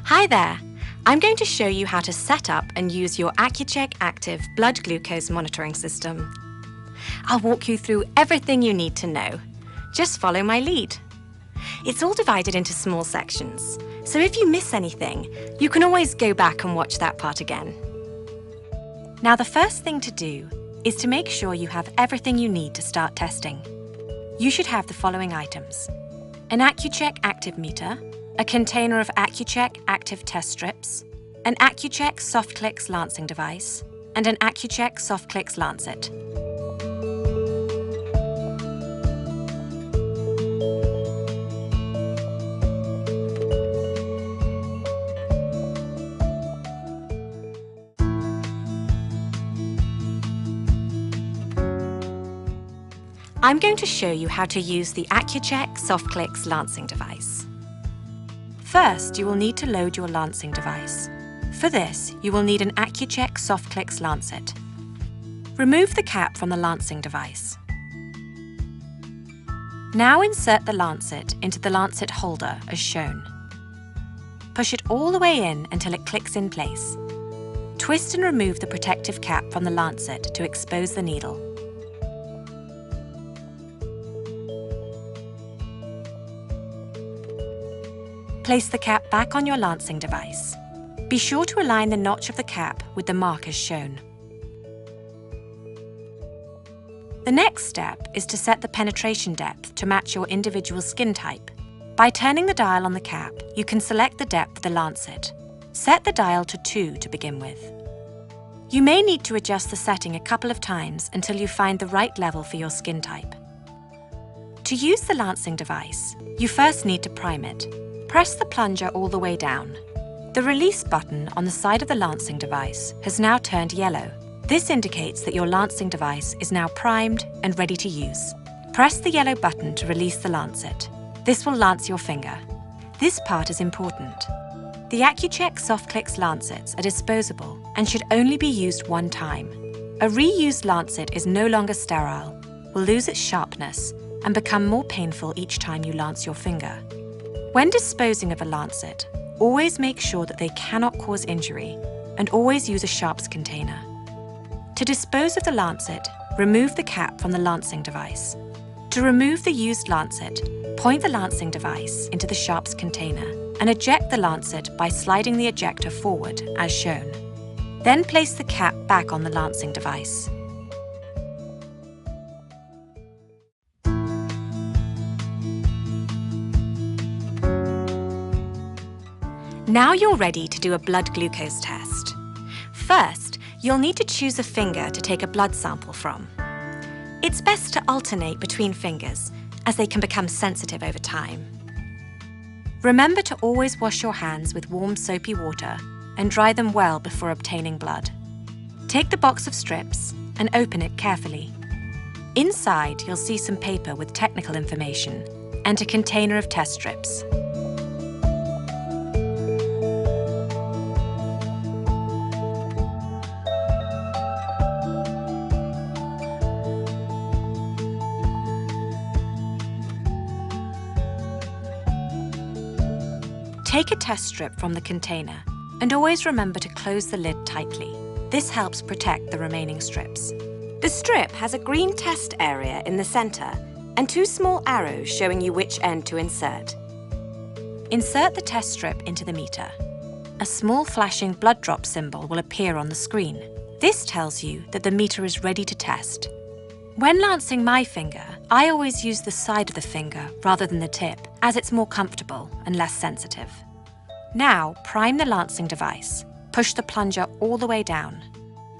Hi there! I'm going to show you how to set up and use your Accu-Chek Active blood glucose monitoring system. I'll walk you through everything you need to know. Just follow my lead. It's all divided into small sections, so if you miss anything, you can always go back and watch that part again. Now, the first thing to do is to make sure you have everything you need to start testing. You should have the following items: an Accu-Chek Active meter, a container of Accu-Chek Active test strips, an Accu-Chek Soft Clicks lancing device, and an Accu-Chek Soft Clicks lancet. I'm going to show you how to use the Accu-Chek Soft Clicks lancing device. First, you will need to load your lancing device. For this, you will need an Accu-Chek Soft Clicks lancet. Remove the cap from the lancing device. Now insert the lancet into the lancet holder as shown. Push it all the way in until it clicks in place. Twist and remove the protective cap from the lancet to expose the needle. Place the cap back on your lancing device. Be sure to align the notch of the cap with the mark as shown. The next step is to set the penetration depth to match your individual skin type. By turning the dial on the cap, you can select the depth of the lancet. Set the dial to 2 to begin with. You may need to adjust the setting a couple of times until you find the right level for your skin type. To use the lancing device, you first need to prime it. Press the plunger all the way down. The release button on the side of the lancing device has now turned yellow. This indicates that your lancing device is now primed and ready to use. Press the yellow button to release the lancet. This will lance your finger. This part is important. The Accu-Chek Soft Clicks lancets are disposable and should only be used one time. A reused lancet is no longer sterile, will lose its sharpness, and become more painful each time you lance your finger. When disposing of a lancet, always make sure that they cannot cause injury and always use a sharps container. To dispose of the lancet, remove the cap from the lancing device. To remove the used lancet, point the lancing device into the sharps container and eject the lancet by sliding the ejector forward as shown. Then place the cap back on the lancing device. Now you're ready to do a blood glucose test. First, you'll need to choose a finger to take a blood sample from. It's best to alternate between fingers, as they can become sensitive over time. Remember to always wash your hands with warm soapy water and dry them well before obtaining blood. Take the box of strips and open it carefully. Inside, you'll see some paper with technical information and a container of test strips. Take a test strip from the container and always remember to close the lid tightly. This helps protect the remaining strips. The strip has a green test area in the center and 2 small arrows showing you which end to insert. Insert the test strip into the meter. A small flashing blood drop symbol will appear on the screen. This tells you that the meter is ready to test. When lancing my finger, I always use the side of the finger rather than the tip, as it's more comfortable and less sensitive. Now, prime the lancing device. Push the plunger all the way down.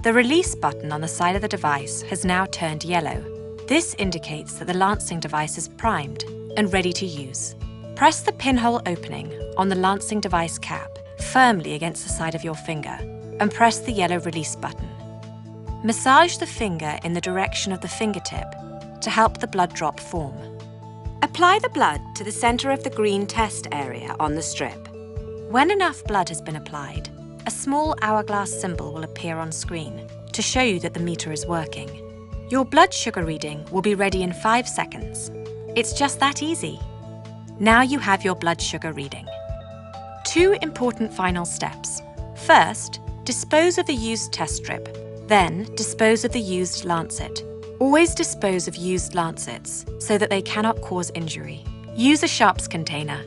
The release button on the side of the device has now turned yellow. This indicates that the lancing device is primed and ready to use. Press the pinhole opening on the lancing device cap firmly against the side of your finger and press the yellow release button. Massage the finger in the direction of the fingertip to help the blood drop form. Apply the blood to the center of the green test area on the strip. When enough blood has been applied, a small hourglass symbol will appear on screen to show you that the meter is working. Your blood sugar reading will be ready in 5 seconds. It's just that easy. Now you have your blood sugar reading. 2 important final steps. First, dispose of the used test strip. Then, dispose of the used lancet. Always dispose of used lancets so that they cannot cause injury. Use a sharps container.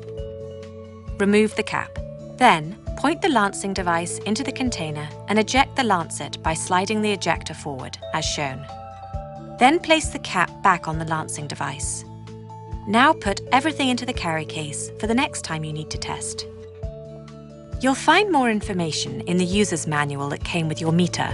Remove the cap. Then, point the lancing device into the container and eject the lancet by sliding the ejector forward, as shown. Then place the cap back on the lancing device. Now put everything into the carry case for the next time you need to test. You'll find more information in the user's manual that came with your meter.